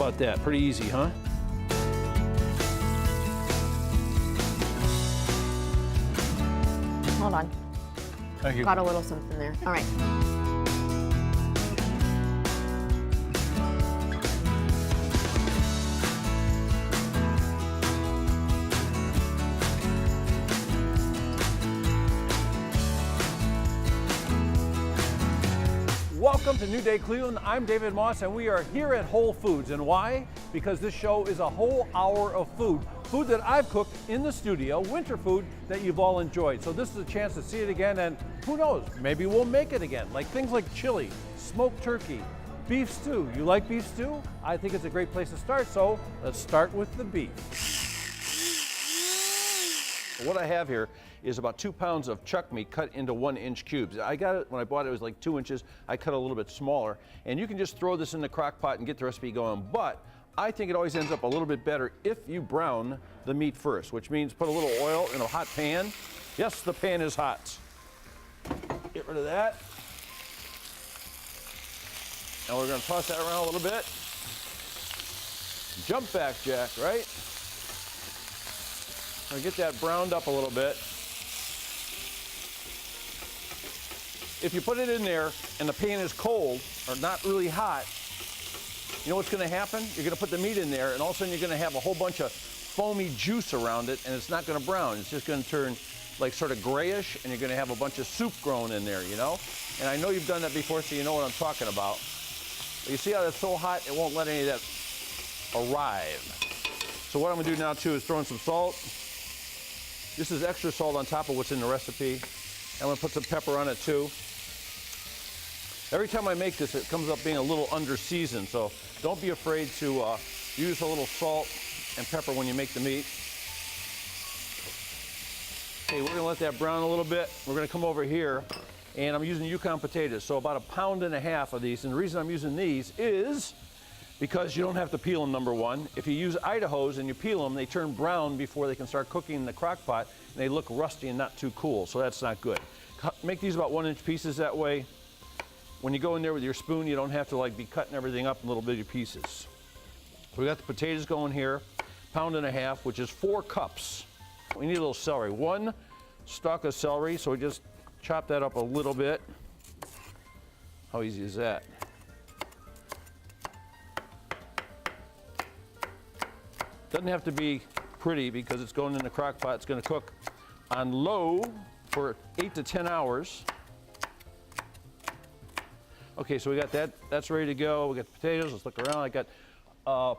about that? Pretty easy, huh? Hold on. Thank you. Got a little something there. All right. Welcome to New Day Cleveland. I'm David Moss, and we are here at Whole Foods. And why? Because this show is a whole hour of food. Food that I've cooked in the studio, winter food that you've all enjoyed. So this is a chance to see it again, and who knows, maybe we'll make it again. Like things like chili, smoked turkey, beef stew. You like beef stew? I think it's a great place to start, so let's start with the beef. What I have here is about 2 pounds of chuck meat cut into 1-inch cubes. I got it, when I bought it, it was like 2 inches. I cut a little bit smaller. And you can just throw this in the crock pot and get the recipe going. But I think it always ends up a little bit better if you brown the meat first, which means put a little oil in a hot pan. Yes, the pan is hot. Get rid of that. And we're gonna toss that around a little bit. Jump back, Jack, right? I'll get that browned up a little bit. If you put it in there and the pan is cold or not really hot, you know what's going to happen? You're going to put the meat in there, and all of a sudden you're going to have a whole bunch of foamy juice around it, and it's not going to brown. It's just going to turn like sort of grayish, and you're going to have a bunch of soup growing in there, you know? And I know you've done that before, so you know what I'm talking about. But you see how that's so hot, it won't let any of that arrive. So what I'm going to do now, too, is throw in some salt. This is extra salt on top of what's in the recipe. I'm going to put some pepper on it, too. Every time I make this, it comes up being a little under-seasoned, so don't be afraid to use a little salt and pepper when you make the meat. Okay, we're going to let that brown a little bit. We're going to come over here, and I'm using Yukon potatoes, so about 1.5 pounds of these. And the reason I'm using these is because you don't have to peel them, number one. If you use Idahos and you peel them, they turn brown before they can start cooking in the crock pot, and they look rusty and not too cool, so that's not good. Make these about 1-inch pieces that way. When you go in there with your spoon, you don't have to like be cutting everything up in little bitty pieces. So we got the potatoes going here, 1.5 pounds, which is 4 cups. We need a little celery. 1 stalk of celery, so we just chop that up a little bit. How easy is that? Doesn't have to be pretty because it's going in the crock pot. It's going to cook on low for 8 to 10 hours. Okay, so we got that, that's ready to go. We got the potatoes, let's look around. I got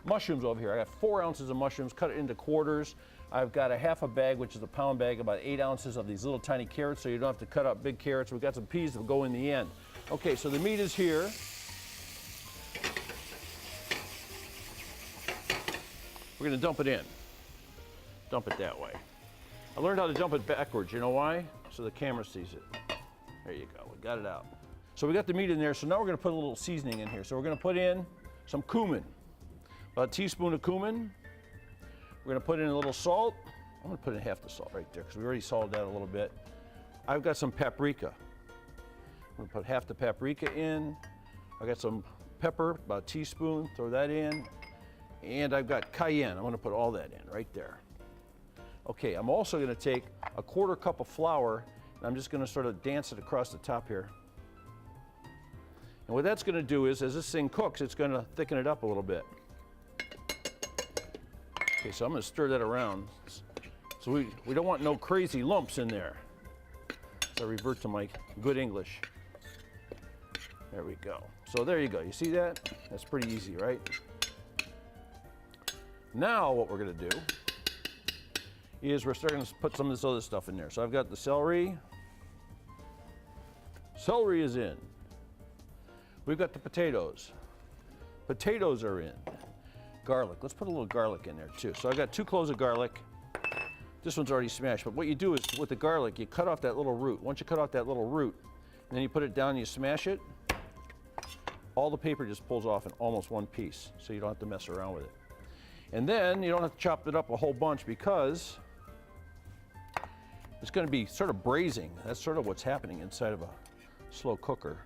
mushrooms over here. I got 4 ounces of mushrooms, cut it into quarters. I've got a half a bag, which is a pound bag, about 8 ounces of these little tiny carrots, so you don't have to cut up big carrots. We've got some peas that will go in the end. Okay, so the meat is here. We're gonna dump it in. Dump it that way. I learned how to dump it backwards, you know why? So the camera sees it. There you go, we got it out. So we got the meat in there, so now we're gonna put a little seasoning in here. So we're gonna put in some cumin, about a teaspoon of cumin. We're gonna put in a little salt. I'm gonna put in half the salt right there, because we already salted that a little bit. I've got some paprika. I'm gonna put half the paprika in. I got some pepper, about a teaspoon, throw that in. And I've got cayenne, I'm gonna put all that in right there. Okay, I'm also gonna take a 1/4 cup of flour, and I'm just gonna sort of dance it across the top here. And what that's going to do is, as this thing cooks, it's going to thicken it up a little bit. Okay, so I'm going to stir that around. So we don't want no crazy lumps in there. So I revert to my good English. There we go. So there you go. You see that? That's pretty easy, right? Now what we're going to do is we're starting to put some of this other stuff in there. So I've got the celery. Celery is in. We've got the potatoes. Potatoes are in. Garlic. Let's put a little garlic in there too. So I've got 2 cloves of garlic. This one's already smashed, but what you do is with the garlic, you cut off that little root. Once you cut off that little root, and then you put it down and you smash it, all the paper just pulls off in almost one piece, so you don't have to mess around with it. And then you don't have to chop it up a whole bunch because it's going to be sort of braising. That's sort of what's happening inside of a slow cooker.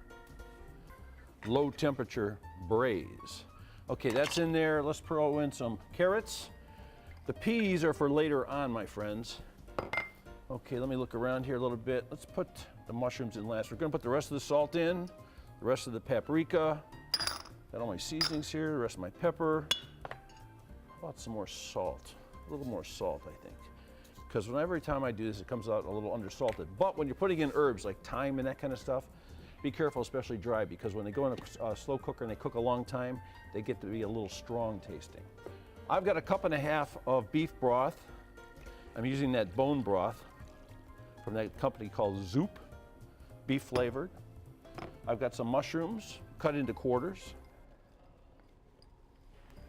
Low temperature braise. Okay, that's in there. Let's throw in some carrots. The peas are for later on, my friends. Okay, let me look around here a little bit. Let's put the mushrooms in last. We're gonna put the rest of the salt in, the rest of the paprika. Got all my seasonings here, the rest of my pepper. How about some more salt? A little more salt, I think. Because every time I do this, it comes out a little undersalted. But when you're putting in herbs like thyme and that kind of stuff, be careful, especially dry, because when they go in a slow cooker and they cook a long time, they get to be a little strong tasting. I've got a 1.5 cups of beef broth. I'm using that bone broth from that company called Zoop, beef flavored. I've got some mushrooms cut into quarters.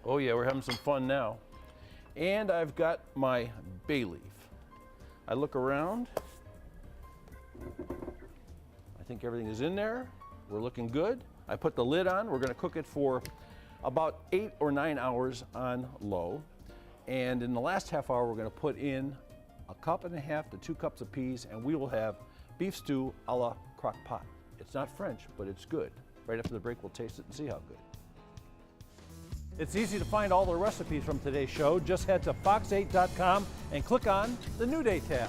Oh yeah, we're having some fun now. And I've got my bay leaf. I look around. I think everything is in there. We're looking good. I put the lid on. We're gonna cook it for about 8 or 9 hours on low. And in the last half hour, we're gonna put in 1.5 cups to 2 cups of peas, and we will have beef stew a la crock pot. It's not French, but it's good. Right after the break, we'll taste it and see how good. It's easy to find all the recipes from today's show. Just head to fox8.com and click on the New Day tab.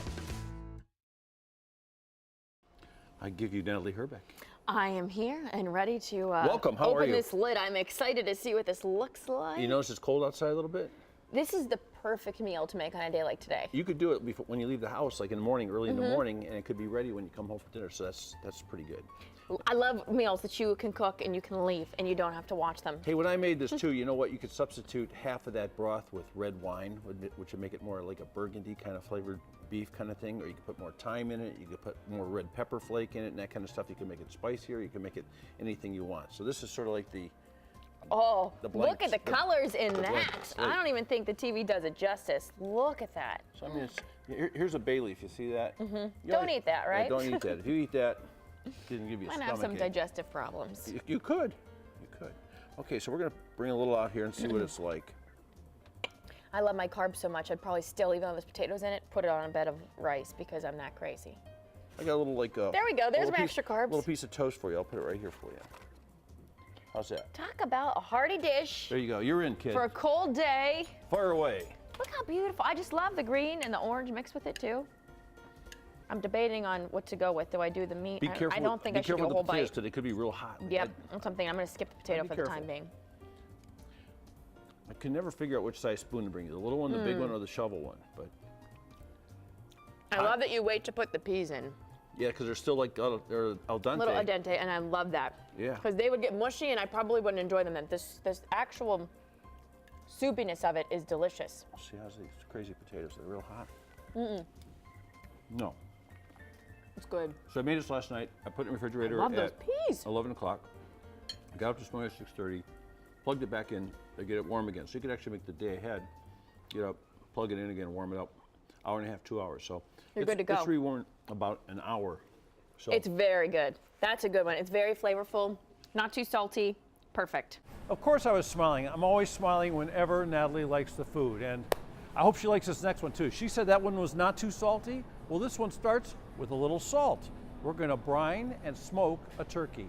I give you Natalie Herbeck. I am here and ready to Welcome. How are open you? this lid. I'm excited to see what this looks like. You notice it's cold outside a little bit? This is the perfect meal to make on a day like today. You could do it before, when you leave the house, like in the morning, early in the morning, and it could be ready when you come home for dinner. So that's pretty good. I love meals that you can cook and you can leave and you don't have to watch them. Hey, when I made this too, you know what? You could substitute half of that broth with red wine, which would make it more like a burgundy kind of flavored beef kind of thing, or you could put more thyme in it, you could put more red pepper flake in it and that kind of stuff. You can make it spicier, you can make it anything you want. So this is sort of like the look at the colors in that. I don't even think the TV does it justice. Look at that. So I mean, here's a bay leaf, you see that? Don't eat that, right? Yeah, don't eat that. If you eat that, it can give you a Might stomach have some ache. digestive problems. You could. Okay, so we're gonna bring a little out here and see what it's like. I love my carbs so much, I'd probably still, even though there's potatoes in it, put it on a bed of rice because I'm that crazy. I got a little like there we go, there's my extra carbs. A little piece of toast for you. I'll put it right here for you. How's that? Talk about a hearty dish. There you go. You're in, kid. For a cold day. Fire away. Look how beautiful. I just love the green and the orange mixed with it too. I'm debating on what to go with. Do I do the meat? Be careful. I don't think I should do a whole bite. Because they could be real hot. Yep, that's something. I'm going to skip the potato for the time being. I can never figure out which size spoon to bring you, the little one, the big one, or the shovel one. But I love that you wait to put the peas in. yeah, because they're still like they're al dente. Little al dente, and I love that. Yeah. Because they would get mushy, and I probably wouldn't enjoy them. This actual soupiness of it is delicious. See, how's these crazy potatoes? They're real hot. No. It's good. So I made this last night. I put it in the refrigerator I love those at peas. 11 o'clock. I got up this morning at 6:30, plugged it back in to get it warm again. So you could actually make the day ahead, get up, plug it in again, warm it up, hour and a half, 2 hours. So you're good to go. It's rewarmed about an hour. So it's very good. That's a good one. It's very flavorful, not too salty, perfect. Of course I was smiling. I'm always smiling whenever Natalie likes the food, and I hope she likes this next one too. She said that one was not too salty. Well, this one starts with a little salt. We're gonna brine and smoke a turkey.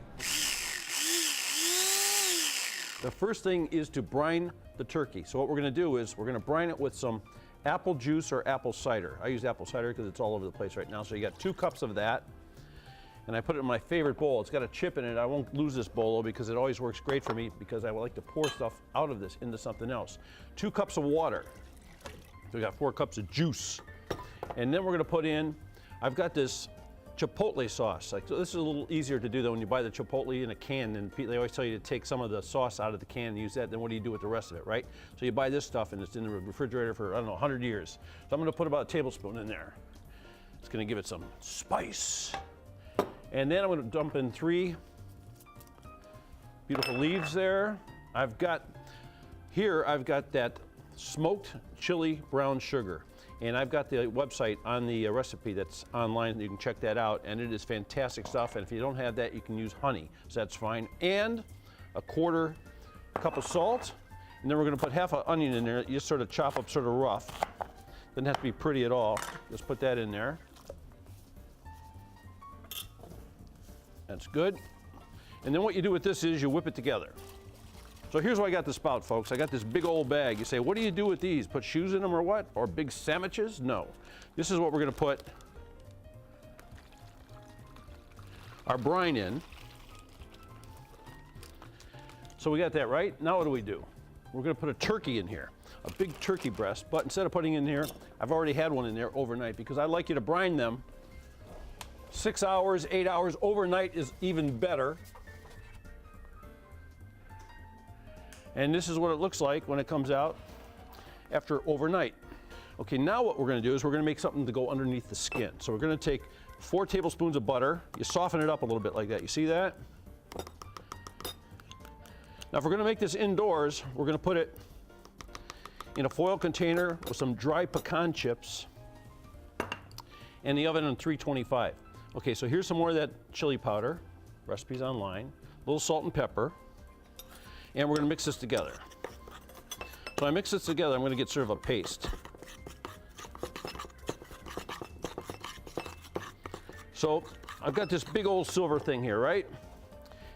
The first thing is to brine the turkey. So what we're gonna do is we're gonna brine it with some apple juice or apple cider. I use apple cider because it's all over the place right now. So you got 2 cups of that. And I put it in my favorite bowl. It's got a chip in it. I won't lose this bowl though because it always works great for me because I would like to pour stuff out of this into something else. 2 cups of water. So we got 4 cups of juice. And then we're gonna put in, I've got this chipotle sauce. Like, so this is a little easier to do though when you buy the chipotle in a can, and they always tell you to take some of the sauce out of the can and use that. Then what do you do with the rest of it, right? So you buy this stuff and it's in the refrigerator for, I don't know, 100 years. So I'm gonna put about a tablespoon in there. It's gonna give it some spice. And then I'm gonna dump in 3 beautiful leaves there. I've got that smoked chili brown sugar. And I've got the website on the recipe that's online. You can check that out, and it is fantastic stuff. And if you don't have that, you can use honey, so that's fine. And a 1/4 cup of salt. And then we're gonna put half an onion in there. You just sort of chop up sort of rough. Doesn't have to be pretty at all. Just put that in there. That's good. And then what you do with this is you whip it together. So here's why I got the spout, folks. I got this big old bag. You say, what do you do with these? Put shoes in them or what? Or big sandwiches? No. This is what we're gonna put our brine in. So we got that right. Now what do? We're gonna put a turkey in here, a big turkey breast, but instead of putting in here, I've already had one in there overnight because I like you to brine them 6 hours, 8 hours. Overnight is even better. And this is what it looks like when it comes out after overnight. Okay, now what we're gonna do is we're gonna make something to go underneath the skin. So we're gonna take 4 tablespoons of butter. You soften it up a little bit like that. You see that? Now if we're gonna make this indoors, we're gonna put it in a foil container with some dry pecan chips and the oven on 325. Okay, so here's some more of that chili powder. Recipes online. A little salt and pepper. And we're gonna mix this together. So I mix this together, I'm gonna get sort of a paste. So I've got this big old silver thing here, right?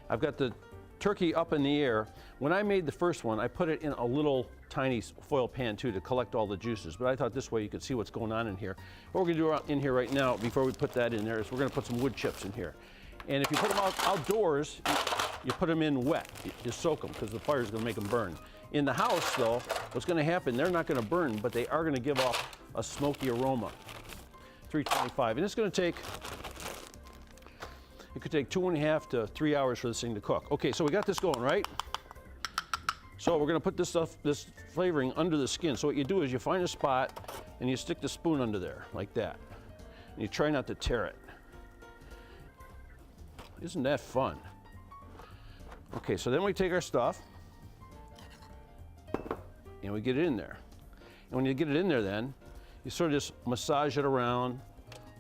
I've got the turkey up in the air. When I made the first one, I put it in a little tiny foil pan too to collect all the juices, but I thought this way you could see what's going on in here. What we're gonna do in here right now, before we put that in there, is we're gonna put some wood chips in here. And if you put them outdoors, you put them in wet. You soak them because the fire is going to make them burn. In the house, though, what's going to happen, they're not going to burn, but they are going to give off a smoky aroma. 325. And it's going to take, it could take 2.5 to 3 hours for this thing to cook. Okay, so we got this going, right? So we're going to put this stuff, this flavoring under the skin. So what you do is you find a spot and you stick the spoon under there, like that. And you try not to tear it. Isn't that fun? Okay, so then we take our stuff and we get it in there. And when you get it in there then, you sort of just massage it around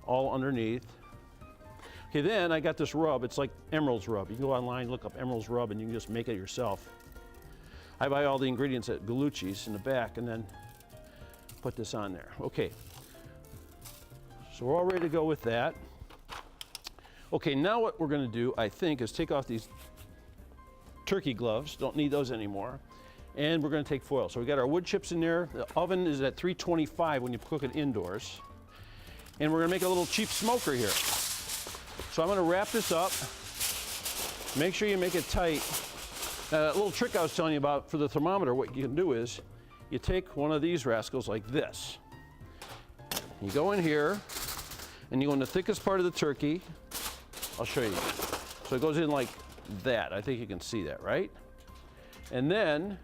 all underneath. Okay, then I got this rub. It's like Emerald's rub. You can go online, look up Emerald's rub, and you can just make it yourself. I buy all the ingredients at Galucci's in the back and then put this on there. Okay, so we're all ready to go with that. Okay, now what we're gonna do, I think, is take off these turkey gloves. Don't need those anymore. And we're gonna take foil. So we got our wood chips in there. The oven is at 325 when you cook it indoors. And we're gonna make a little cheap smoker here. So I'm gonna wrap this up. Make sure you make it tight. Now, that little trick I was telling you about for the thermometer, what you can do is you take one of these rascals like this. You go in here and you go in the thickest part of the turkey. I'll show you. So it goes in like that. I think you can see that, right? And then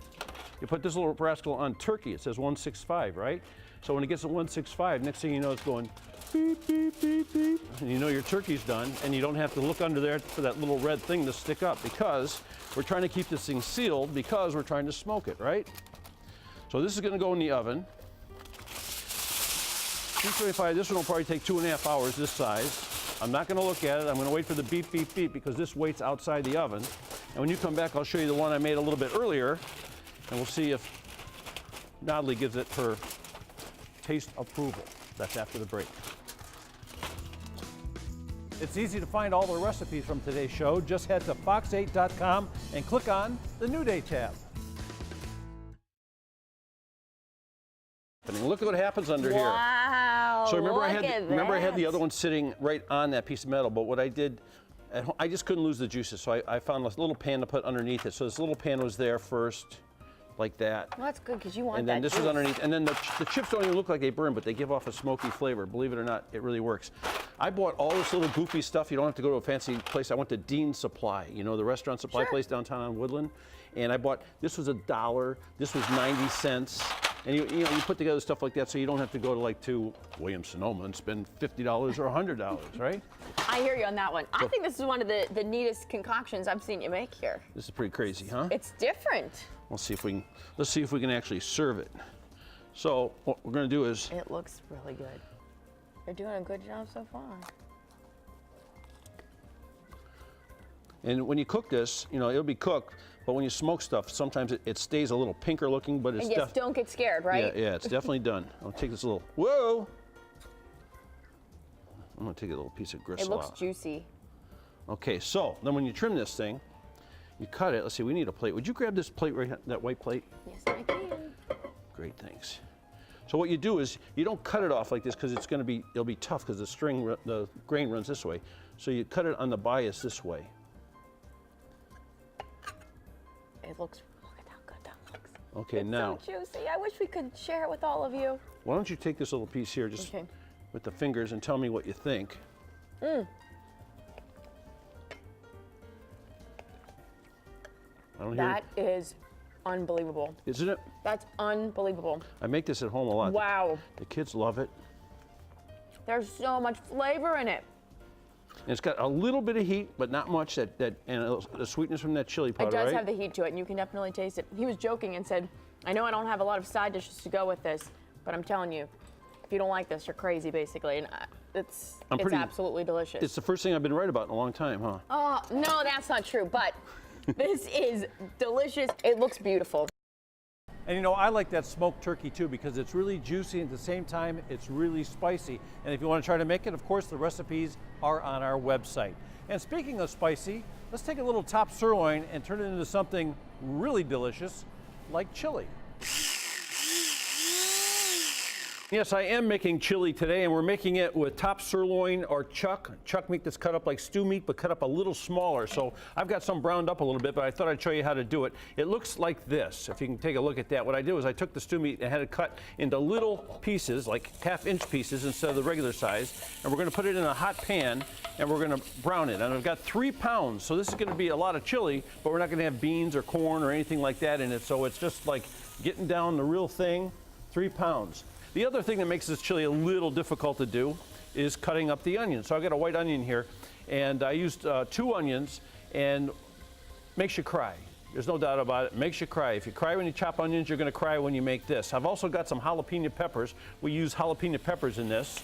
you put this little rascal on turkey. It says 165, right? So when it gets to 165, next thing you know, it's going beep, beep, beep, beep. And you know your turkey's done, and you don't have to look under there for that little red thing to stick up because we're trying to keep this thing sealed because we're trying to smoke it, right? So this is gonna go in the oven. 225, this one will probably take 2.5 hours this size. I'm not gonna look at it. I'm gonna wait for the beep, beep, beep because this waits outside the oven. And when you come back, I'll show you the one I made a little bit earlier, and we'll see if Nodley gives it her taste approval. That's after the break. It's easy to find all the recipes from today's show. Just head to fox8.com and click on the New Day tab. Look at what happens under here. Wow. So remember, look I had the other one sitting right on that piece of metal, but what I did, at home, I just couldn't lose the juices, so I found a little pan to put underneath it. So this little pan was there first, like that. Well, that's good because you want And then that this juice. is underneath, and then the chips don't even look like they burn, but they give off a smoky flavor. Believe it or not, it really works. I bought all this little goofy stuff. You don't have to go to a fancy place. I went to Dean Supply, you know, the restaurant supply place downtown on Woodland, and I bought, this was $1, this was 90 cents. And you know, you put together stuff like that so you don't have to go to Williams-Sonoma and spend $50 or $100, right? I hear you on that one. I think this is one of the neatest concoctions I've seen you make here. This is pretty crazy, huh? It's different. Let's see if we can actually serve it. So what we're gonna do is, It looks really good. You're doing a good job so far. and when you cook this, you know, it'll be cooked, but when you smoke stuff, sometimes it stays a little pinker looking, but it's And yes, don't get scared, right? Yeah, it's definitely done. I'll take this little, whoa! I'm gonna take a little piece of gristle It looks out. juicy. Okay, so then when you trim this thing, You cut it. Let's see, we need a plate. Would you grab this plate right, that white plate? Yes, I can. Great, thanks. So what you do is you don't cut it off like this because it'll be tough because the grain runs this way. So you cut it on the bias this way. It looks, look at how good that looks. Okay, It's now, so juicy. I wish we could share it with all of you. why don't you take this little piece here just Okay. with the fingers and tell me what you think. I don't hear That is unbelievable. Isn't it? That's unbelievable. I make this at home a lot. Wow. The kids love it. There's so much flavor in it. And it's got a little bit of heat, but not much, and the sweetness from that chili powder, It does right? have the heat to it, and you can definitely taste it. He was joking and said, I know I don't have a lot of side dishes to go with this, but I'm telling you, if you don't like this, you're crazy, basically. And it's absolutely delicious. It's the first thing I've been right about in a long time, huh? Oh, no, that's not true, but this is delicious. It looks beautiful. And you know, I like that smoked turkey too because it's really juicy and at the same time it's really spicy. And if you want to try to make it, of course, the recipes are on our website. And speaking of spicy, let's take a little top sirloin and turn it into something really delicious like chili. Yes, I am making chili today, and we're making it with top sirloin or chuck meat that's cut up like stew meat, but cut up a little smaller. So I've got some browned up a little bit, but I thought I'd show you how to do it. It looks like this, if you can take a look at that. What I did was I took the stew meat and had it cut into little pieces, like half-inch pieces instead of the regular size, and we're gonna put it in a hot pan, and we're gonna brown it. And I've got 3 pounds, so this is gonna be a lot of chili, but we're not gonna have beans or corn or anything like that in it, so it's just like getting down the real thing, 3 pounds. The other thing that makes this chili a little difficult to do is cutting up the onions. So I've got a white onion here, and I used 2 onions, and makes you cry. There's no doubt about it. Makes you cry. If you cry when you chop onions, you're going to cry when you make this. I've also got some jalapeno peppers. We use jalapeno peppers in this.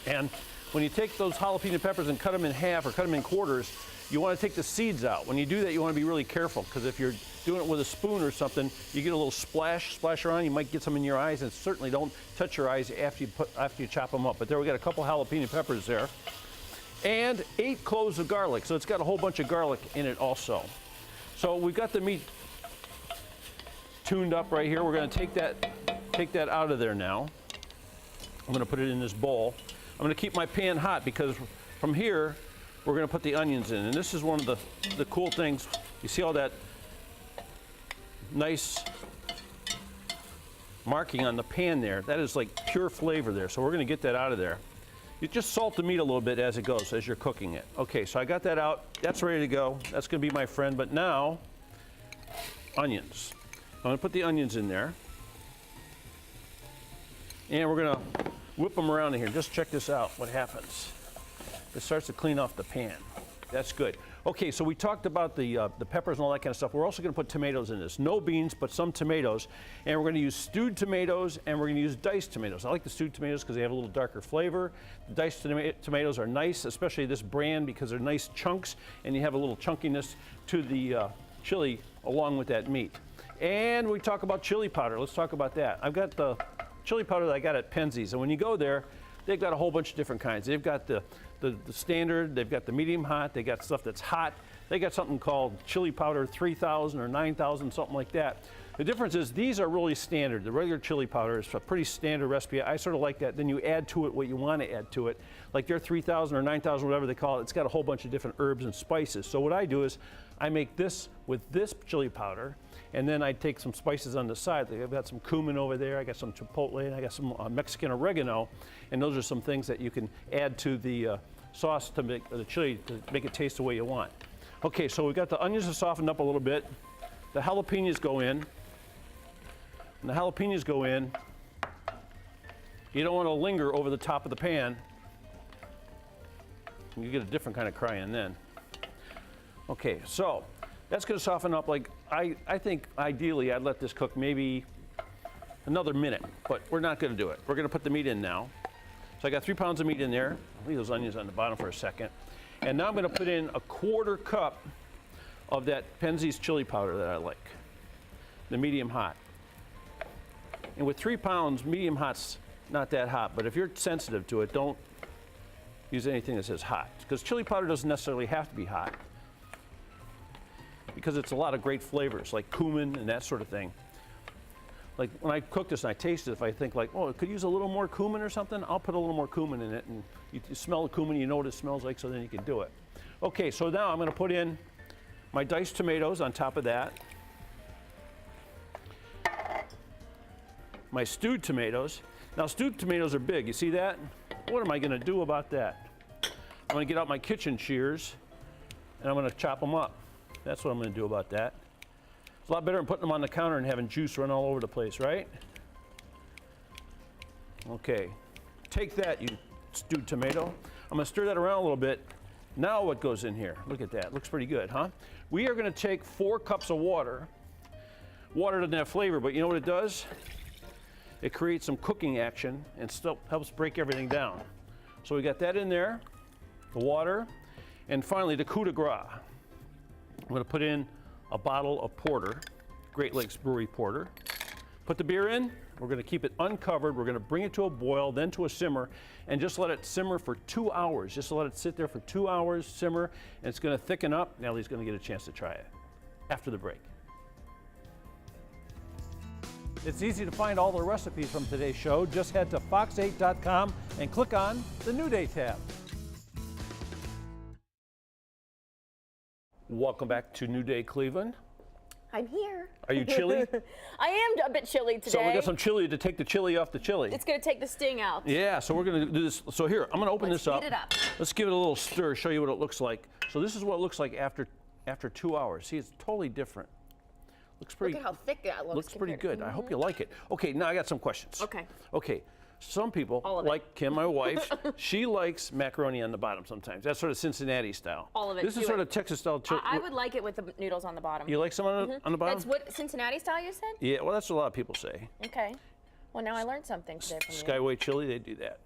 And when you take those jalapeno peppers and cut them in half or cut them in quarters, you want to take the seeds out. When you do that, you want to be really careful because if you're doing it with a spoon or something, you get a little splash around. You might get some in your eyes, and certainly don't touch your eyes after you chop them up. But there we got a couple jalapeno peppers there, and 8 cloves of garlic. So it's got a whole bunch of garlic in it also. So we've got the meat tuned up right here. We're going to take that out of there now. I'm going to put it in this bowl. I'm going to keep my pan hot because from here we're going to put the onions in. And this is one of the cool things. You see all that nice marking on the pan there? That is like pure flavor there. So we're going to get that out of there. You just salt the meat a little bit as it goes, as you're cooking it. Okay, so I got that out. That's ready to go. That's going to be my friend. But now, onions. I'm going to put the onions in there. And we're going to whip them around in here. Just check this out, what happens. It starts to clean off the pan. That's good. Okay, so we talked about the peppers and all that kind of stuff. We're also going to put tomatoes in this. No beans, but some tomatoes. And we're going to use stewed tomatoes, and we're going to use diced tomatoes. I like the stewed tomatoes because they have a little darker flavor. The diced tomatoes are nice, especially this brand, because they're nice chunks, and you have a little chunkiness to the chili along with that meat. And we talk about chili powder. Let's talk about that. I've got the chili powder that I got at Penzeys, and when you go there, they've got a whole bunch of different kinds. They've got the standard, they've got the medium hot, they got stuff that's hot. They got something called chili powder 3000 or 9000, something like that. The difference is these are really standard. The regular chili powder is a pretty standard recipe. I sort of like that. Then you add to it what you want to add to it. Like their 3000 or 9000, whatever they call it, it's got a whole bunch of different herbs and spices. So what I do is I make this with this chili powder, and then I take some spices on the side. I've got some cumin over there, I got some chipotle, and I got some Mexican oregano, and those are some things that you can add to the sauce to make the chili to make it taste the way you want. Okay, so we've got the onions are softened up a little bit. The jalapenos go in. When the jalapenos go in, you don't want to linger over the top of the pan. You get a different kind of crying then. Okay, so that's going to soften up. Like I think ideally I'd let this cook maybe another minute, but we're not going to do it. We're going to put the meat in now. So I got 3 pounds of meat in there. I'll leave those onions on the bottom for a second. And now I'm going to put in a 1/4 cup of that Penzeys chili powder that I like, the medium hot. And with 3 pounds, medium hot's not that hot, but if you're sensitive to it, don't use anything that says hot, because chili powder doesn't necessarily have to be hot. because it's a lot of great flavors like cumin and that sort of thing. Like when I cook this and I taste it, if I think like, oh, it could use a little more cumin or something, I'll put a little more cumin in it, and you smell the cumin, you know what it smells like, so then you can do it. Okay, so now I'm going to put in my diced tomatoes on top of that. My stewed tomatoes. Now stewed tomatoes are big, you see that? What am I going to do about that? I'm going to get out my kitchen shears and I'm going to chop them up. That's what I'm going to do about that. It's a lot better than putting them on the counter and having juice run all over the place, right? Okay, take that, you stewed tomato. I'm going to stir that around a little bit. Now what goes in here? Look at that, looks pretty good, huh? We are going to take 4 cups of water. Water doesn't have flavor, but you know what it does? It creates some cooking action and still helps break everything down. So we got that in there, the water, and finally the coup de grace. I'm going to put in a bottle of porter, Great Lakes Brewery porter. Put the beer in, we're going to keep it uncovered, we're going to bring it to a boil, then to a simmer, and just let it simmer for 2 hours. Just let it sit there for 2 hours, simmer, and it's going to thicken up. Nellie's going to get a chance to try it after the break. It's easy to find all the recipes from today's show. Just head to fox8.com and click on the New Day tab. Welcome back to New Day Cleveland. I'm here. Are you chilly? I am a bit chilly today. So we got some chili to take the chili off the chili. It's going to take the sting out. Yeah, so we're going to do this. So here, I'm going to open this up. Heat it up. Let's give it a little stir, show you what it looks like. So this is what it looks like after 2 hours. See, it's totally different. Looks pretty. Look at how thick that looks. Looks pretty good. I hope you like it. Okay, now I got some questions. Okay. Okay. Some people, All of it. like Kim, my wife, she likes macaroni on the bottom sometimes. That's sort of Cincinnati style. All of it. This is Do sort it. of Texas style. I would like it with the noodles on the bottom. You like some on the bottom? That's what Cincinnati style you said? Yeah, well, that's what a lot of people say. Okay. Well, now I learned something today from you. Skyway chili, they do that.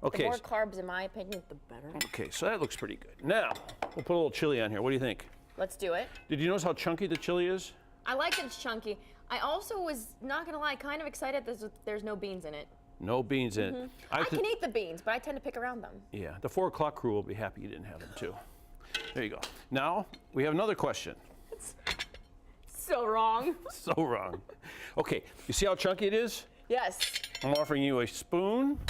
Okay. The more carbs, in my opinion, the better. Okay, so that looks pretty good. Now, we'll put a little chili on here. What do you think? Let's do it. Did you notice how chunky the chili is? I like that it's chunky. I also was, not going to lie, kind of excited there's no beans in it. No beans in it. I can eat the beans, but I tend to pick around them. Yeah, the 4 o'clock crew will be happy you didn't have them too. There you go. Now, we have another question. So wrong. So wrong. Okay, you see how chunky it is? Yes. I'm offering you a spoon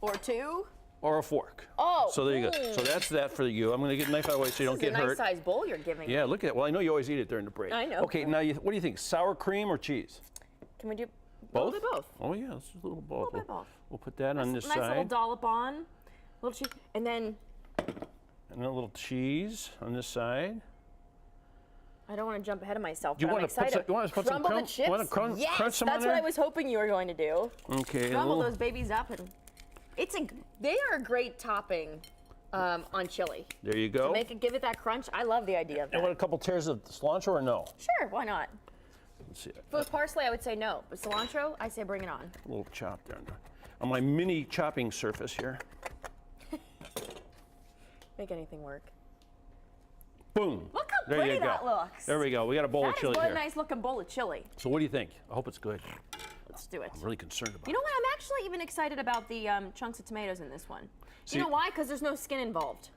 Or 2. or a fork. Oh. So there you go. So that's that for you. I'm going to get a knife out of the way so you don't This is get a nice hurt. size bowl you're giving me. Yeah, look at it. Well, I know you always eat it during the break. I know. Okay, now what do you think? Sour cream or cheese? Can we do Both? We'll do both. Oh yeah, let's do a little both. bit of both. We'll put that on this Nice little side. dollop on. Little cheese. And then And a little cheese on this side. I don't want to jump ahead of myself, Do you but I'm want to put excited. some, you want to put some Crumble crumb, the chips? want to crunch Yes, some on that's there? what I was hoping you were going to do. Okay. Crumble a little, those babies up, and they are a great topping on chili. there you go. Give it that crunch. I love the idea of And that. want a couple tears of cilantro or no? Sure, why not? Let's see. With parsley, I would say no, but cilantro, I say bring it on. A little chop there on my mini chopping surface here. Make anything work. Boom. Look how there pretty you go. that looks. There we go. We got a bowl of That is chili one here. nice looking bowl of chili. So what do you think? I hope it's good. Let's do it. I'm really concerned about You know what? I'm actually even excited about the chunks of tomatoes in this one. See- You know why? Because there's no skin involved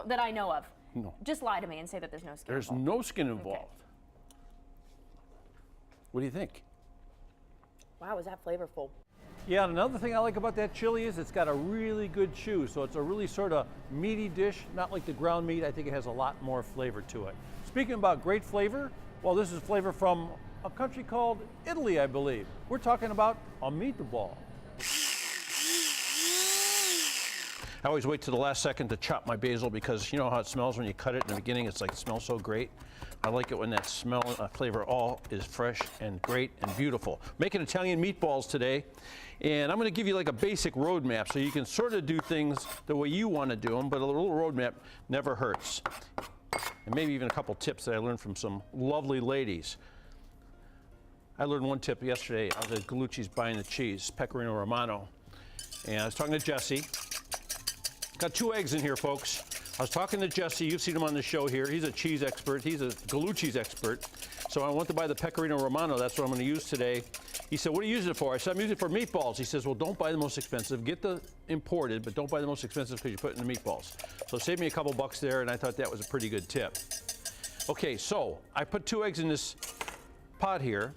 that I know of. No. Just lie to me and say that there's no skin There's involved. no skin involved. What do you think? Wow, is that flavorful? Yeah, and another thing I like about that chili is it's got a really good chew. So it's a really sort of meaty dish, not like the ground meat. I think it has a lot more flavor to it. Speaking about great flavor, well, this is flavor from a country called Italy, I believe. We're talking about a meatball. I always wait to the last second to chop my basil because you know how it smells when you cut it in the beginning. It's like it smells so great. I like it when that smell, flavor all is fresh and great and beautiful. Making Italian meatballs today, and I'm going to give you like a basic roadmap so you can sort of do things the way you want to do them, but a little roadmap never hurts. And maybe even a couple tips that I learned from some lovely ladies. I learned one tip yesterday. I was at Gallucci's buying the cheese, Pecorino Romano, and I was talking to Jesse. Got 2 eggs in here, folks. I was talking to Jesse. You've seen him on the show here. He's a cheese expert. He's a Gallucci's expert. So I went to buy the Pecorino Romano. That's what I'm going to use today. He said, what are you using it for? I said, I'm using it for meatballs. He says, well, don't buy the most expensive. Get the imported, but don't buy the most expensive because you put it in the meatballs. So save me a couple bucks there, and I thought that was a pretty good tip. Okay, so I put 2 eggs in this pot here,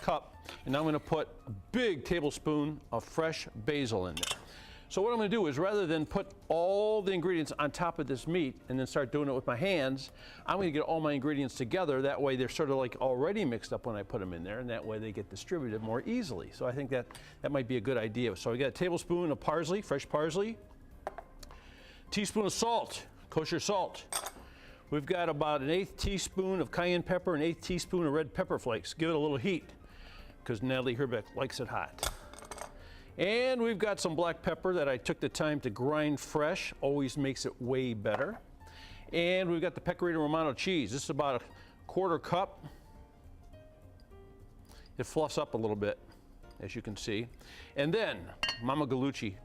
cup, and now I'm going to put a big tablespoon of fresh basil in there. So what I'm going to do is, rather than put all the ingredients on top of this meat and then start doing it with my hands, I'm going to get all my ingredients together. That way they're sort of like already mixed up when I put them in there, and that way they get distributed more easily. So I think that might be a good idea. So I got a tablespoon of parsley, fresh parsley, teaspoon of salt, kosher salt. We've got about an 1/8 teaspoon of cayenne pepper, an 1/8 teaspoon of red pepper flakes. Give it a little heat, because Natalie Herbeck likes it hot. And we've got some black pepper that I took the time to grind fresh. Always makes it way better. And we've got the pecorino romano cheese. This is about a 1/4 cup. It fluffs up a little bit, as you can see. And then Mama Galucci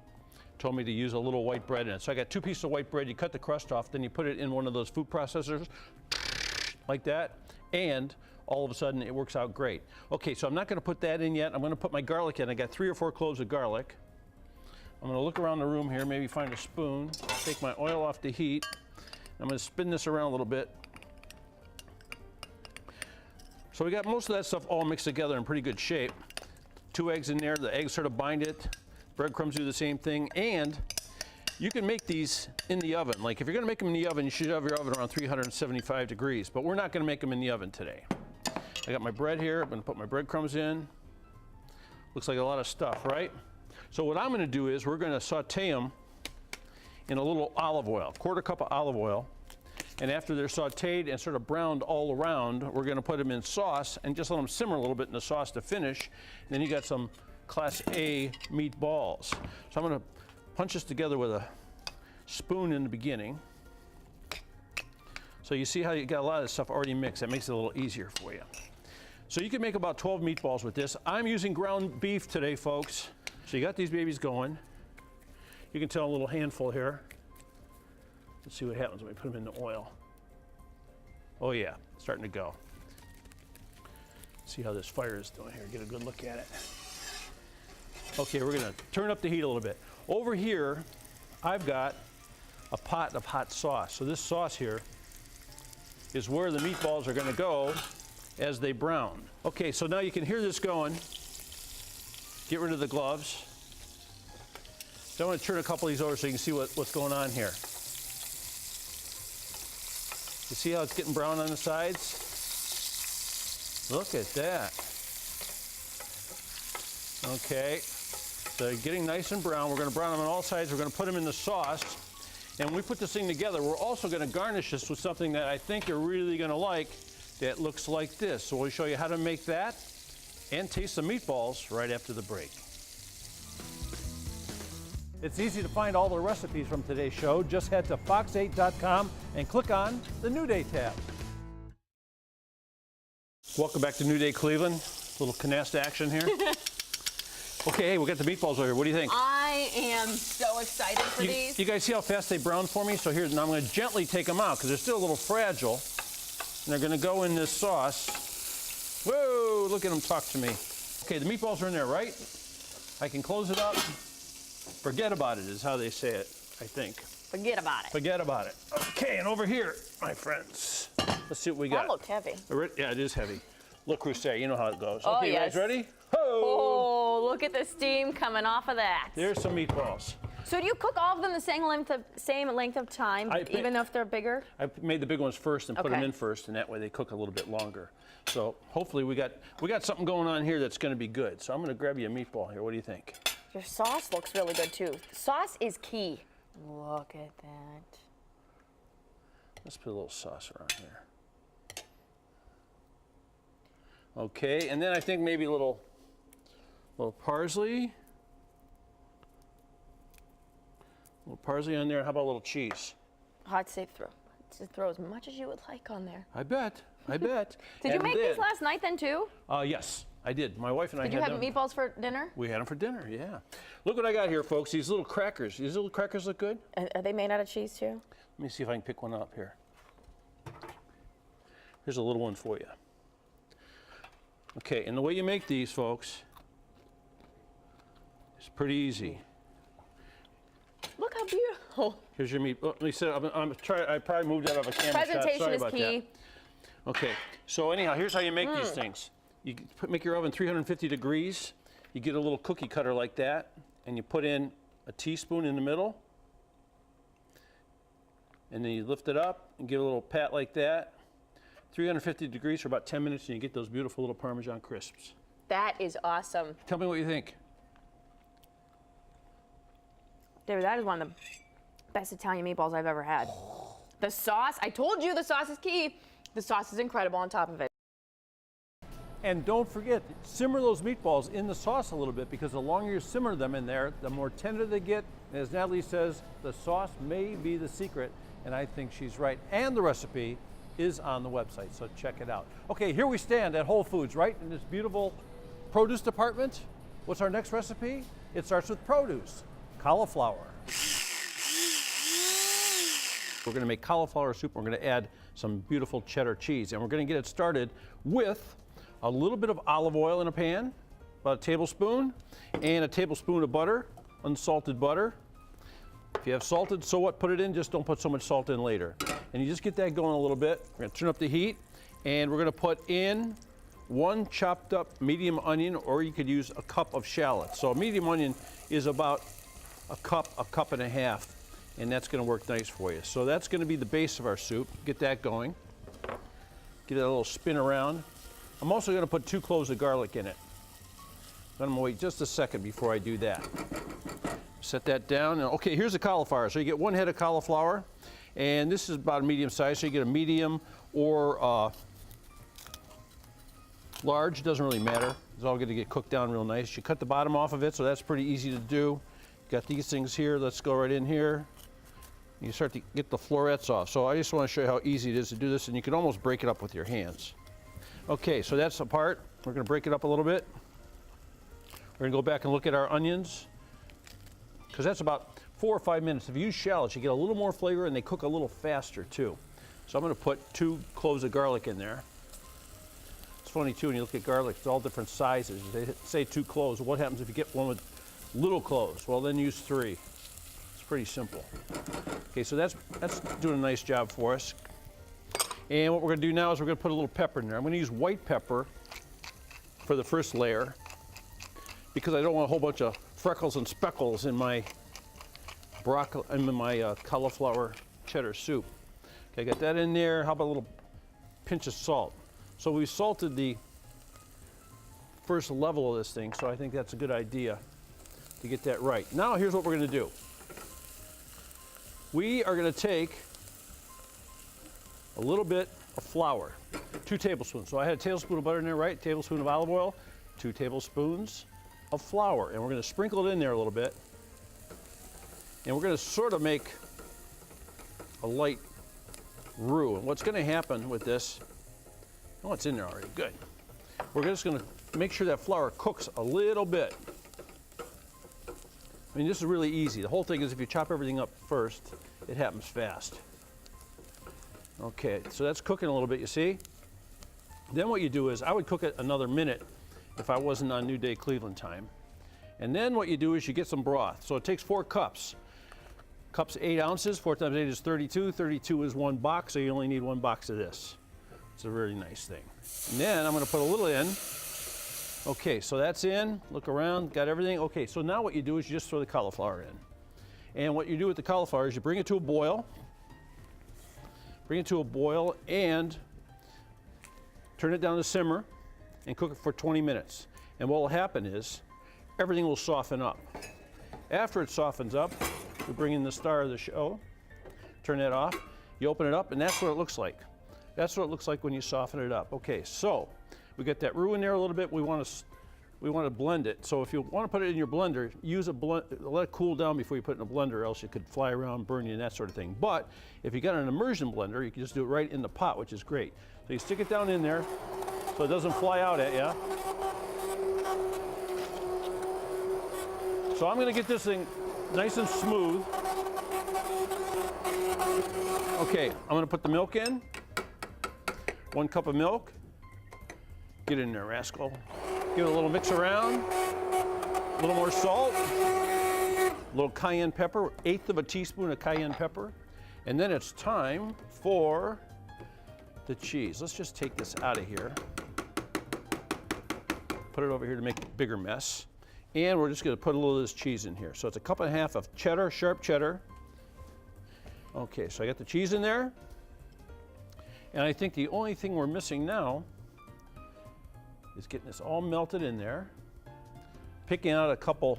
told me to use a little white bread in it. So I got 2 pieces of white bread. You cut the crust off, then you put it in one of those food processors, like that, and all of a sudden it works out great. Okay, so I'm not going to put that in yet. I'm going to put my garlic in. I got 3 or 4 cloves of garlic. I'm going to look around the room here, maybe find a spoon, take my oil off the heat. I'm going to spin this around a little bit. So we got most of that stuff all mixed together in pretty good shape. 2 eggs in there, the eggs sort of bind it. Breadcrumbs do the same thing, and you can make these in the oven. Like if you're gonna make them in the oven, you should have your oven around 375 degrees, but we're not gonna make them in the oven today. I got my bread here, I'm gonna put my breadcrumbs in. Looks like a lot of stuff, right? So what I'm gonna do is we're gonna saute them in a little olive oil, 1/4 cup of olive oil. And after they're sauteed and sort of browned all around, we're gonna put them in sauce and just let them simmer a little bit in the sauce to finish. And then you got some Class A meatballs. So I'm gonna punch this together with a spoon in the beginning. So you see how you got a lot of this stuff already mixed. That makes it a little easier for you. So you can make about 12 meatballs with this. I'm using ground beef today, folks. So you got these babies going. You can tell a little handful here. Let's see what happens when we put them in the oil. Oh yeah, starting to go. See how this fire is doing here. Get a good look at it. Okay, we're gonna turn up the heat a little bit. Over here, I've got a pot of hot sauce. So this sauce here is where the meatballs are gonna go as they brown. Okay, so now you can hear this going. Get rid of the gloves. So I'm gonna turn a couple of these over so you can see what's going on here. You see how it's getting brown on the sides? Look at that. Okay. So they're getting nice and brown. We're going to brown them on all sides. We're going to put them in the sauce. And when we put this thing together, we're also going to garnish this with something that I think you're really going to like that looks like this. So we'll show you how to make that and taste the meatballs right after the break. It's easy to find all the recipes from today's show. Just head to fox8.com and click on the New Day tab. Welcome back to New Day Cleveland. A little canasta action here. Okay, hey, we got the meatballs over here. What do you think? I am so excited for these. You guys see how fast they brown for me? So here, now I'm going to gently take them out because they're still a little fragile. And they're going to go in this sauce. Whoa, look at them talk to me. Okay, the meatballs are in there, right? I can close it up. Forget about it is how they say it, I think. Forget about it. Forget about it. Okay, and over here, my friends, let's see what we got. That looked heavy. Yeah, it is heavy. Look, Crusade, you know how it goes. Oh, okay, yes. You guys ready? Oh, look at the steam coming off of that. There's some meatballs. So do you cook all of them the same length of time, even if they're bigger? I made the big ones first and put them in first, and that way they cook a little bit longer. So hopefully we got something going on here that's going to be good. So I'm going to grab you a meatball here. What do you think? Your sauce looks really good too. Sauce is key. Look at that. Let's put a little sauce around here. Okay, and then I think maybe a little parsley. A little parsley on there. How about a little cheese? Hot safe throw. Just throw as much as you would like on there. I bet. I bet. Did you make these last night then too? Yes, I did. My wife and I had them. Did you have meatballs for dinner? We had them for dinner, yeah. Look what I got here, folks. These little crackers. These little crackers look good? Are they made out of cheese too? Let me see if I can pick one up here. Here's a little one for you. Okay, and the way you make these, folks, is pretty easy. Look how beautiful. Here's your meat. Oh, let me sit. I probably moved out of a camera shot. Presentation Sorry is about key. that. Okay, so anyhow, here's how you make these things. You make your oven 350 degrees. You get a little cookie cutter like that, and you put in a teaspoon in the middle. And then you lift it up and give it a little pat like that. 350 degrees for about 10 minutes, and you get those beautiful little Parmesan crisps. That is awesome. Tell me what you think. David, that is one of the best Italian meatballs I've ever had. The sauce, I told you the sauce is key. The sauce is incredible on top of it. And don't forget, simmer those meatballs in the sauce a little bit, because the longer you simmer them in there, the more tender they get. And as Natalie says, the sauce may be the secret, and I think she's right. And the recipe is on the website, so check it out. Okay, here we stand at Whole Foods, right in this beautiful produce department. What's our next recipe? It starts with produce, cauliflower. We're gonna make cauliflower soup. We're gonna add some beautiful cheddar cheese, and we're gonna get it started with a little bit of olive oil in a pan, about a tablespoon, and a tablespoon of butter, unsalted butter. If you have salted, so what, put it in, just don't put so much salt in later. And you just get that going a little bit. We're gonna turn up the heat, and we're gonna put in 1 chopped up medium onion, or you could use a cup of shallots. So a medium onion is about a cup and a half, and that's gonna work nice for you. So that's gonna be the base of our soup. Get that going. Get it a little spin around. I'm also gonna put 2 cloves of garlic in it. I'm gonna wait just a second before I do that. Set that down. Okay, here's the cauliflower. So you get 1 head of cauliflower, and this is about a medium size, so you get a medium or large, doesn't really matter. It's all gonna get cooked down real nice. You cut the bottom off of it, so that's pretty easy to do. Got these things here, let's go right in here. You start to get the florets off. So I just wanna show you how easy it is to do this, and you can almost break it up with your hands. Okay, so that's apart. We're gonna break it up a little bit. We're gonna go back and look at our onions, because that's about 4 or 5 minutes. If you use shallots, you get a little more flavor, and they cook a little faster too. So I'm gonna put 2 cloves of garlic in there. It's funny too, when you look at garlic, it's all different sizes. They say 2 cloves. What happens if you get one with little cloves? Well, then use 3. It's pretty simple. Okay, so that's doing a nice job for us. And what we're gonna do now is we're gonna put a little pepper in there. I'm gonna use white pepper for the first layer, because I don't want a whole bunch of freckles and speckles in my cauliflower cheddar soup. Okay, got that in there. How about a little pinch of salt? So we salted the first level of this thing, so I think that's a good idea to get that right. Now here's what we're gonna do. We are gonna take a little bit of flour, 2 tablespoons. So I had a tablespoon of butter in there, right? Tablespoon of olive oil, 2 tablespoons of flour. And we're gonna sprinkle it in there a little bit. And we're gonna sort of make a light roux. And what's gonna happen with this, oh, it's in there already, good. We're just gonna make sure that flour cooks a little bit. I mean, this is really easy. The whole thing is if you chop everything up first, it happens fast. Okay, so that's cooking a little bit, you see? Then what you do is, I would cook it another minute if I wasn't on New Day Cleveland time. And then what you do is you get some broth. So it takes 4 cups. Cups 8 ounces, 4 times 8 is 32. 32 is 1 box, so you only need 1 box of this. It's a really nice thing. And then I'm gonna put a little in. Okay, so that's in, look around, got everything. Okay, so now what you do is you just throw the cauliflower in. And what you do with the cauliflower is you bring it to a boil. Bring it to a boil and turn it down to simmer and cook it for 20 minutes. And what will happen is everything will soften up. After it softens up, we bring in the star of the show, turn that off, you open it up, and that's what it looks like. That's what it looks like when you soften it up. Okay, so we got that roux in there a little bit. We want to blend it. So if you want to put it in your blender, let it cool down before you put it in a blender, else it could fly around, burn you, and that sort of thing. But if you got an immersion blender, you can just do it right in the pot, which is great. So you stick it down in there so it doesn't fly out at you. So I'm going to get this thing nice and smooth. Okay, I'm going to put the milk in. 1 cup of milk. Get in there, rascal. Give it a little mix around. A little more salt. A little cayenne pepper, 1/8 of a teaspoon of cayenne pepper. And then it's time for the cheese. Let's just take this out of here. Put it over here to make a bigger mess. And we're just gonna put a little of this cheese in here. So it's a cup and a half of cheddar, sharp cheddar. Okay, so I got the cheese in there. And I think the only thing we're missing now is getting this all melted in there, picking out a couple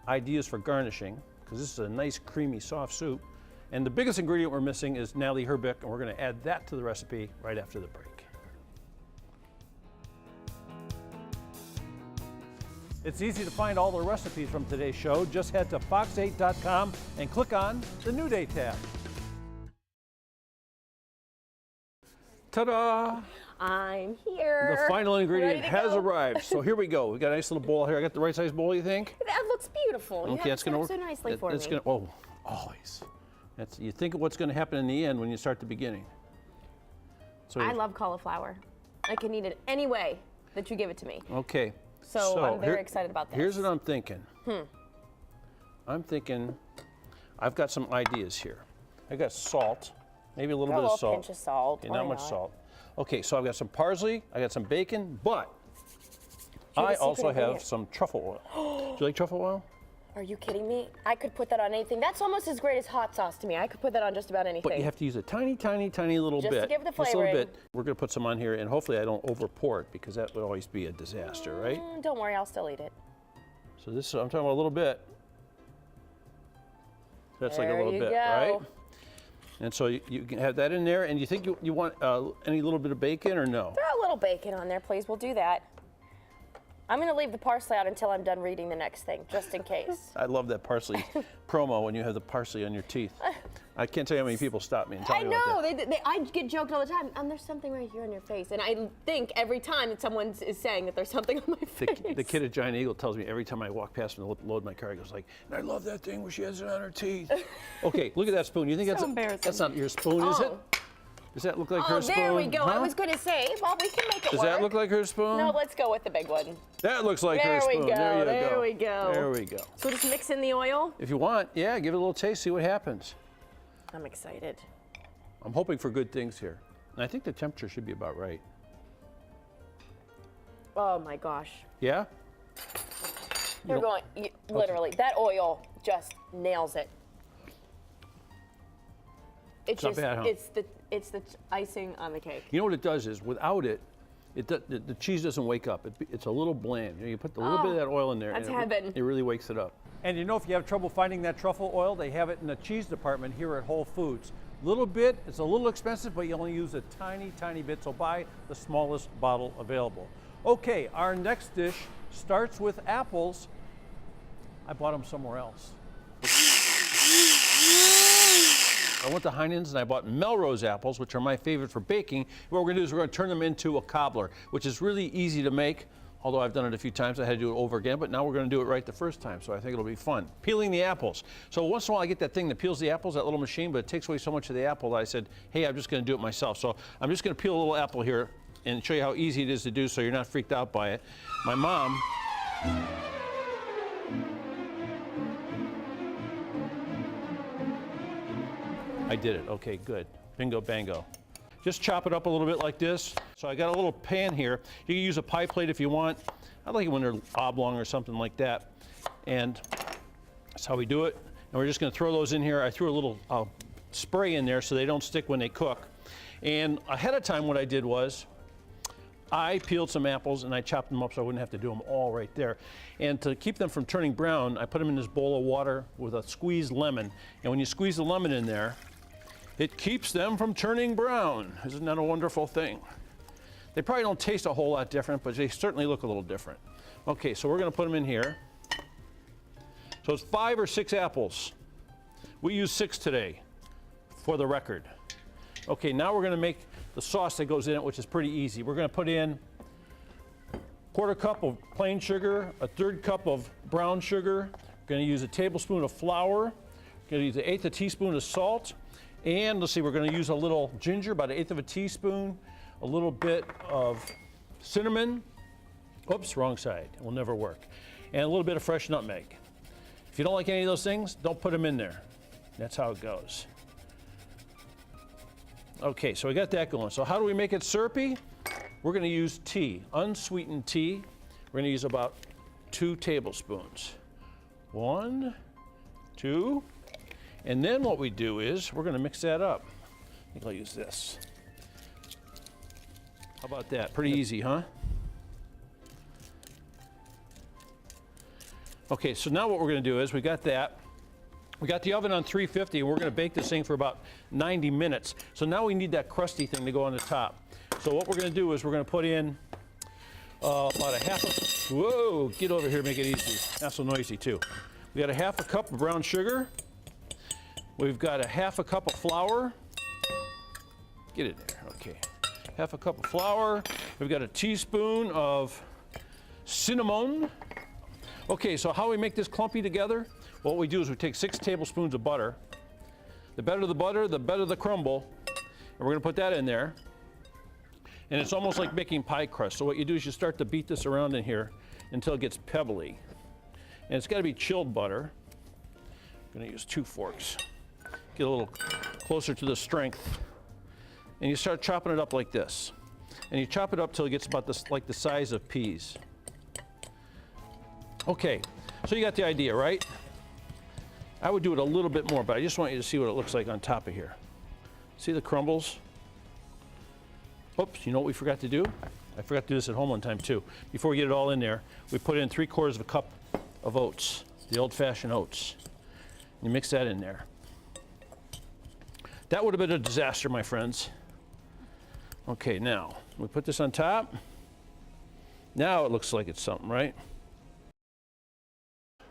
ideas for garnishing, because this is a nice creamy soft soup. And the biggest ingredient we're missing is Natalie Herbick, and we're gonna add that to the recipe right after the break. It's easy to find all the recipes from today's show. Just head to fox8.com and click on the New Day tab. Ta-da! I'm here. The final ingredient Ready to has go. arrived. So here we go. We got a nice little bowl here. I got the right size bowl, you think? That looks beautiful. Okay, yeah, it's gonna work. so nicely for it's me. gonna, oh, always. That's, you think of what's gonna happen in the end when you start the beginning. So I love cauliflower. I can eat it any way that you give it to me. okay. So I'm very excited about this. Here's what I'm thinking. I'm thinking, I've got some ideas here. I got salt, maybe a little bit of salt. Pinch of salt. Okay, why not much salt. Okay, so I've got some parsley, I got some bacon, but I also have some truffle oil. Do you like truffle oil? Are you kidding me? I could put that on anything. That's almost as great as hot sauce to me. I could put that on just about anything. But you have to use a tiny, tiny, tiny little Just bit. to give it the Just a little flavoring. bit. We're gonna put some on here, and hopefully I don't over pour it, because that would always be a disaster, right? Don't worry, I'll still eat it. So this, I'm talking about a little bit. That's like a little There you bit, go. right? And so you can have that in there, and you think you want any little bit of bacon or no? Throw a little bacon on there, please. We'll do that. I'm going to leave the parsley out until I'm done reading the next thing, just in case. I love that parsley promo when you have the parsley on your teeth. I can't tell you how many people stop me and tell I me about that. know. I get joked all the time. There's something right here on your face. And I think every time that someone is saying that there's something on my face. The kid at Giant Eagle tells me every time I walk past and load my car, he goes like, and I love that thing where she has it on her teeth. Okay, look at that spoon. You think So embarrassing. that's not your spoon, is it? Oh. Does that look like Oh, her spoon? there we go. I Huh? was going to say, well, we can make it Does work. that look like her spoon? No, let's go with the big one. That looks like There her we spoon. go, There you there go. we go. There we go. So just mix in the oil. If you want, yeah, give it a little taste, see what happens. I'm excited. I'm hoping for good things here. And I think the temperature should be about right. Oh my gosh. Yeah? You're going, literally, that oil just nails it. It's not just, bad, huh? it's the icing on the cake. You know what it does is, without it, the cheese doesn't wake up. It's a little bland. You know, you put a little bit of that oil in there, that's and heaven. it really wakes it up. And you know, if you have trouble finding that truffle oil, they have it in the cheese department here at Whole Foods. Little bit, it's a little expensive, but you only use a tiny, tiny bit, so buy the smallest bottle available. Okay, our next dish starts with apples. I bought them somewhere else. I went to Heinen's and I bought Melrose apples, which are my favorite for baking. What we're gonna do is we're gonna turn them into a cobbler, which is really easy to make. Although I've done it a few times, I had to do it over again, but now we're gonna do it right the first time, so I think it'll be fun. Peeling the apples. So once in a while I get that thing that peels the apples, that little machine, but it takes away so much of the apple that I said, hey, I'm just gonna do it myself. So I'm just gonna peel a little apple here and show you how easy it is to do so you're not freaked out by it. My mom, I did it, okay, good. Bingo, bango. Just chop it up a little bit like this. So I got a little pan here. You can use a pie plate if you want. I like it when they're oblong or something like that. And that's how we do it. And we're just gonna throw those in here. I threw a little spray in there so they don't stick when they cook. And ahead of time what I did was, I peeled some apples and I chopped them up so I wouldn't have to do them all right there. And to keep them from turning brown, I put them in this bowl of water with a squeezed lemon. And when you squeeze the lemon in there, it keeps them from turning brown. Isn't that a wonderful thing? They probably don't taste a whole lot different, but they certainly look a little different. Okay, so we're gonna put them in here. So it's 5 or 6 apples. We use 6 today, for the record. Okay, now we're gonna make the sauce that goes in it, which is pretty easy. We're gonna put in 1/4 cup of plain sugar, a 1/3 cup of brown sugar. We're gonna use a tablespoon of flour. We're gonna use 1/8 teaspoon of salt. And let's see, we're gonna use a little ginger, about 1/8 teaspoon, a little bit of cinnamon. Oops, wrong side, it will never work. And a little bit of fresh nutmeg. If you don't like any of those things, don't put them in there. That's how it goes. Okay, so we got that going. So how do we make it syrupy? We're going to use tea, unsweetened tea. We're going to use about 2 tablespoons. 1, 2, and then what we do is we're going to mix that up. I think I'll use this. How about that? Pretty easy, huh? Okay, so now what we're going to do is we got that. We got the oven on 350, and we're going to bake this thing for about 90 minutes. So now we need that crusty thing to go on the top. So what we're going to do is we're going to put in about a half a, whoa, get over here, make it easy. Not so noisy too. We got a half a cup of brown sugar. We've got a half a cup of flour. Get it there, okay. Half a cup of flour. We've got a teaspoon of cinnamon. Okay, so how we make this clumpy together? What we do is we take 6 tablespoons of butter. The better the butter, the better the crumble. And we're going to put that in there. And it's almost like making pie crust. So what you do is you start to beat this around in here until it gets pebbly. And it's got to be chilled butter. I'm going to use 2 forks. Get a little closer to the strength. And you start chopping it up like this. And you chop it up till it gets about this, like the size of peas. Okay, so you got the idea, right? I would do it a little bit more, but I just want you to see what it looks like on top of here. See the crumbles? Oops, you know what we forgot to do? I forgot to do this at home one time too. Before we get it all in there, we put in 3/4 of a cup of oats, the old-fashioned oats. You mix that in there. That would have been a disaster, my friends. Okay, now, we put this on top. Now it looks like it's something, right?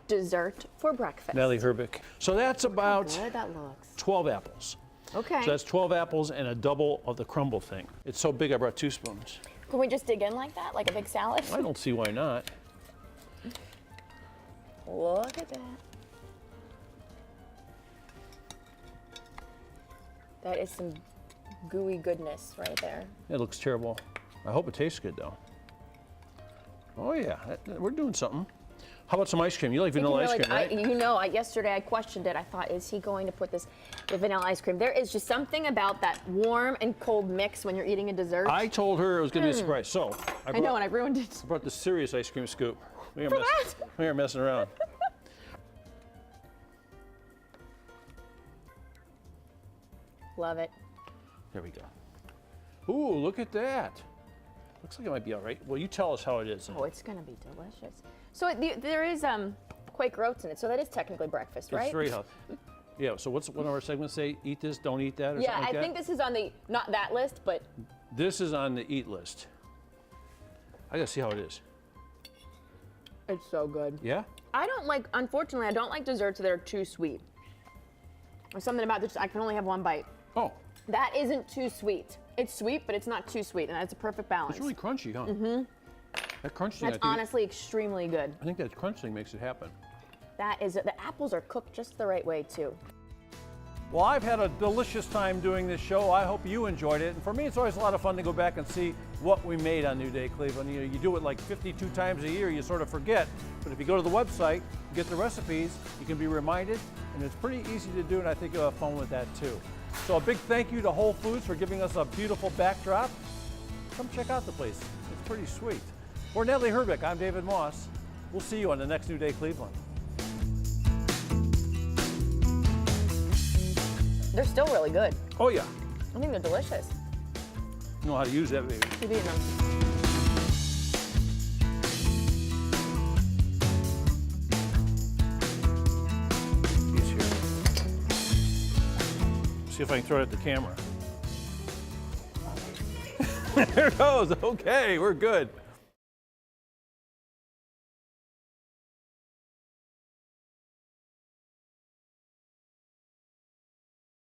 Dessert for breakfast. Nellie Herbick. So that's about How good that looks. 12 apples. Okay. So that's 12 apples and a double of the crumble thing. It's so big I brought 2 spoons. Can we just dig in like that, like a big salad? I don't see why not. Look at that. That is some gooey goodness right there. It looks terrible. I hope it tastes good though. Oh yeah, we're doing something. How about some ice cream? You like vanilla ice cream, right? Yesterday I questioned it. I thought, is he going to put this with vanilla ice cream? There is just something about that warm and cold mix when you're eating a dessert. I told her it was going to be a surprise. So I know, and I ruined it. I brought the serious ice cream scoop. We For are messing around. Love it. There we go. Ooh, look at that. Looks like it might be all right. Well, you tell us how it is. Oh, it's going to be delicious. So there is Quaker oats in it, so that is technically breakfast, right? It's very healthy. Yeah, so what's one of our segments say? Eat this, don't eat that, or yeah, something like that? I think this is on the, not that list, but. This is on the eat list. I gotta see how it is. It's so good. Yeah? Unfortunately, I don't like desserts that are too sweet. There's something about this, I can only have one bite. Oh. That isn't too sweet. It's sweet, but it's not too sweet, and that's a perfect balance. It's really crunchy, huh? Mm-hmm. That crunch thing, That's honestly extremely good. I think that crunch thing makes it happen. The apples are cooked just the right way, too. Well, I've had a delicious time doing this show. I hope you enjoyed it. And for me, it's always a lot of fun to go back and see what we made on New Day Cleveland. You do it like 52 times a year, you sort of forget. But if you go to the website, get the recipes, you can be reminded, and it's pretty easy to do, and I think you'll have fun with that too. So a big thank you to Whole Foods for giving us a beautiful backdrop. Come check out the place. It's pretty sweet. For Nellie Herbick, I'm David Moss. We'll see you on the next New Day Cleveland. They're still really good. Oh yeah. I think they're delicious. You know how to use that, baby. Keep eating them. He's here. See if I can throw it at the camera. There it goes. Okay, we're good.